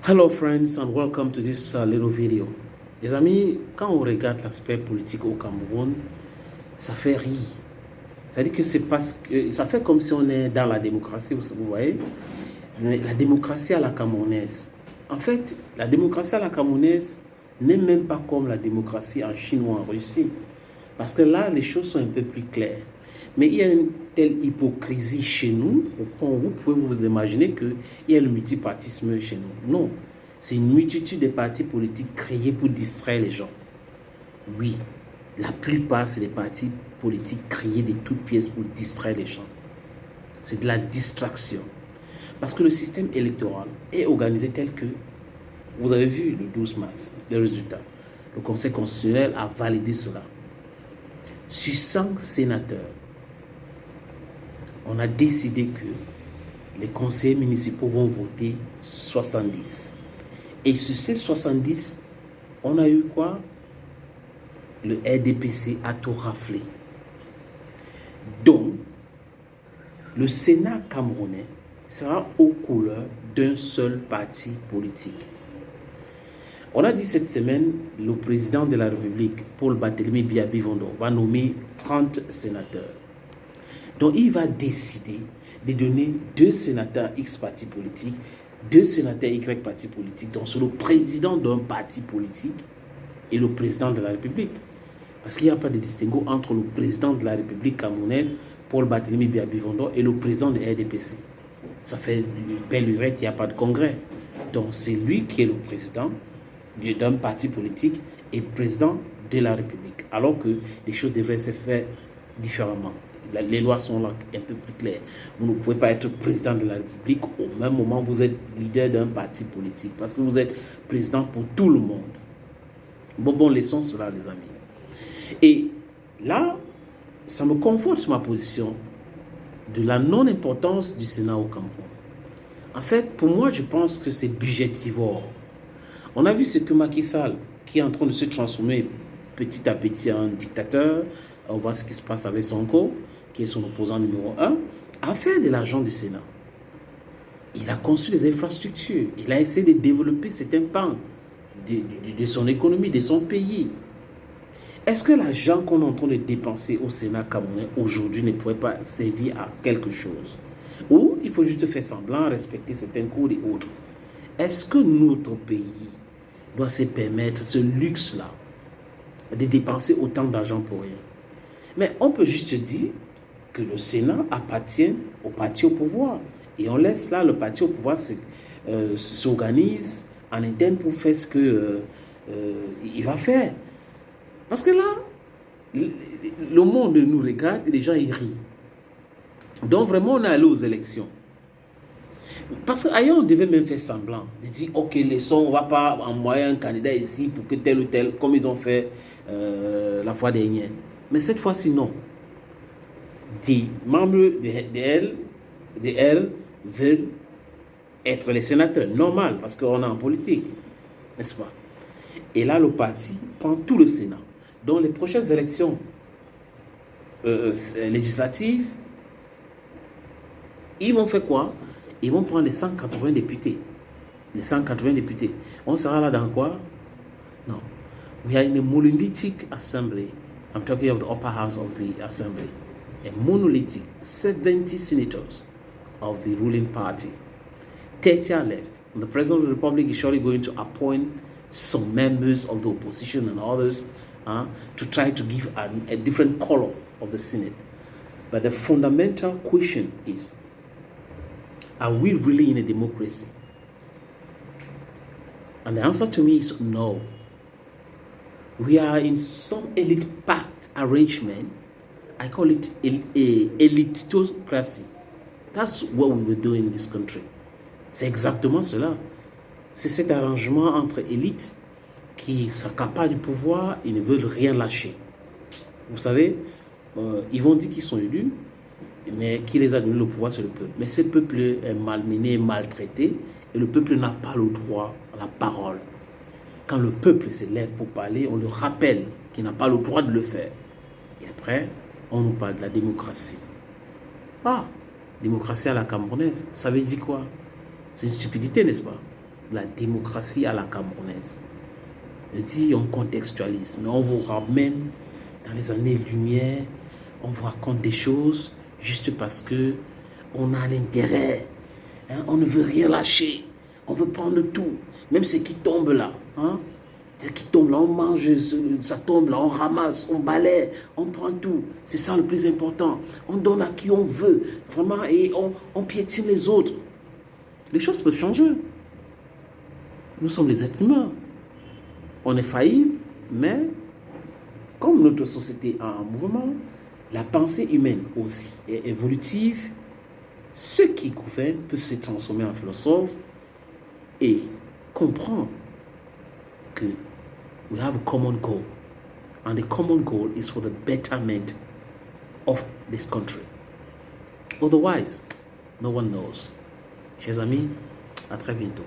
Hello friends and welcome to this little video. Les amis, quand on regarde l'aspect politique au Cameroun, ça fait rire. C'est-à-dire que c'est parce que ça fait comme si on est dans la démocratie, vous voyez. Mais la démocratie à la camerounaise. En fait, la démocratie à la camerounaise n'est même pas comme la démocratie en Chine ou en Russie. Parce que là, les choses sont un peu plus claires. Mais il y a une telle hypocrisie chez nous, vous pouvez vous imaginer qu'il y a le multipartisme chez nous. Non, c'est une multitude de partis politiques créés pour distraire les gens. Oui, la plupart, c'est des partis politiques créés de toutes pièces pour distraire les gens. C'est de la distraction. Parce que le système électoral est organisé tel que, vous avez vu le 12 mars, les résultats. Le Conseil constitutionnel a validé cela. Sur 100 sénateurs, on a décidé que les conseillers municipaux vont voter 70. Et sur ces 70, on a eu quoi? Le RDPC a tout raflé. Donc, le Sénat camerounais sera aux couleurs d'un seul parti politique. On a dit cette semaine, le président de la République, Paul Barthélémy Biya-Bivondo, va nommer 30 sénateurs. Donc, il va décider de donner 2 sénateurs X parti politique, 2 sénateurs Y parti politique. Donc, c'est le président d'un parti politique et le président de la République. Parce qu'il n'y a pas de distinguo entre le président de la République camerounaise, Paul Barthélémy Biya-Bivondo, et le président de RDPC. Ça fait belle lurette, il n'y a pas de congrès. Donc, c'est lui qui est le président d'un parti politique et président de la République. Alors que les choses devraient se faire différemment. Les lois sont là un peu plus claires. Vous ne pouvez pas être président de la République au même moment où vous êtes leader d'un parti politique. Parce que vous êtes président pour tout le monde. Bon, laissons cela, les amis. Et là, ça me conforte sur ma position de la non-importance du Sénat au Cameroun. En fait, pour moi, je pense que c'est budgétivore. On a vu ce que Macky Sall, qui est en train de se transformer petit à petit en dictateur, on voit ce qui se passe avec Sonko, qui est son opposant numéro 1, a fait de l'argent du Sénat. Il a conçu des infrastructures. Il a essayé de développer certains pans de son économie, de son pays. Est-ce que l'argent qu'on est en train de dépenser au Sénat camerounais aujourd'hui ne pourrait pas servir à quelque chose? Ou il faut juste faire semblant, respecter certains codes et autres? Est-ce que notre pays doit se permettre ce luxe-là de dépenser autant d'argent pour rien? Mais on peut juste dire que le Sénat appartient au parti au pouvoir. Et on laisse là le parti au pouvoir s'organise en interne pour faire ce qu'il va faire. Parce que là, le monde nous regarde et les gens y rient. Donc vraiment, on est allé aux élections. Parce qu'ailleurs, on devait même faire semblant. De dire, ok, on ne va pas envoyer un candidat ici pour que tel ou tel, comme ils ont fait la fois dernière. Mais cette fois-ci, non. Des membres de R veulent être les sénateurs. Normal, parce qu'on est en politique. N'est-ce pas? Et là, le parti prend tout le Sénat. Dans les prochaines élections législatives, ils vont faire quoi? Ils vont prendre les 180 députés. Les 180 députés. On sera là dans quoi? Non. We are in a monolithic assembly. I'm talking of the upper house of the assembly. A monolithic 70 senators of the ruling party. 30 are left. And the President of the Republic is surely going to appoint some members of the opposition and others to try to give a different color of the Senate. But the fundamental question is, are we really in a democracy? And the answer to me is no. We are in some elite-packed arrangement. I call it elitocracy. That's what we were doing in this country. C'est exactement cela. C'est cet arrangement entre élites qui s'accaparent du pouvoir et ne veulent rien lâcher. Vous savez, ils vont dire qu'ils sont élus, mais qui les a donné le pouvoir, c'est le peuple. Mais ce peuple est malmené, maltraité, et le peuple n'a pas le droit à la parole. Quand le peuple se lève pour parler, on le rappelle qu'il n'a pas le droit de le faire. Et après, on nous parle de la démocratie. Ah, démocratie à la camerounaise, ça veut dire quoi? C'est une stupidité, n'est-ce pas? la démocratie à la camerounaise. Je dis, on contextualise, mais on vous ramène dans les années-lumière, on vous raconte des choses juste parce que on a l'intérêt, hein, on ne veut rien lâcher, on veut prendre tout, même ce qui tombe là, hein, ce qui tombe là, on mange, ça tombe là, on ramasse, on balaie, on prend tout, c'est ça le plus important, on donne à qui on veut, vraiment, et on piétine les autres. Les choses peuvent changer. Nous sommes les êtres humains. On est faillible, mais comme notre société est en mouvement, la pensée humaine aussi est évolutive. Ceux qui gouvernent peuvent se transformer en philosophes et comprendre que we have a common goal. And the common goal is for the betterment of this country. Otherwise, no one knows. Chers amis, à très bientôt.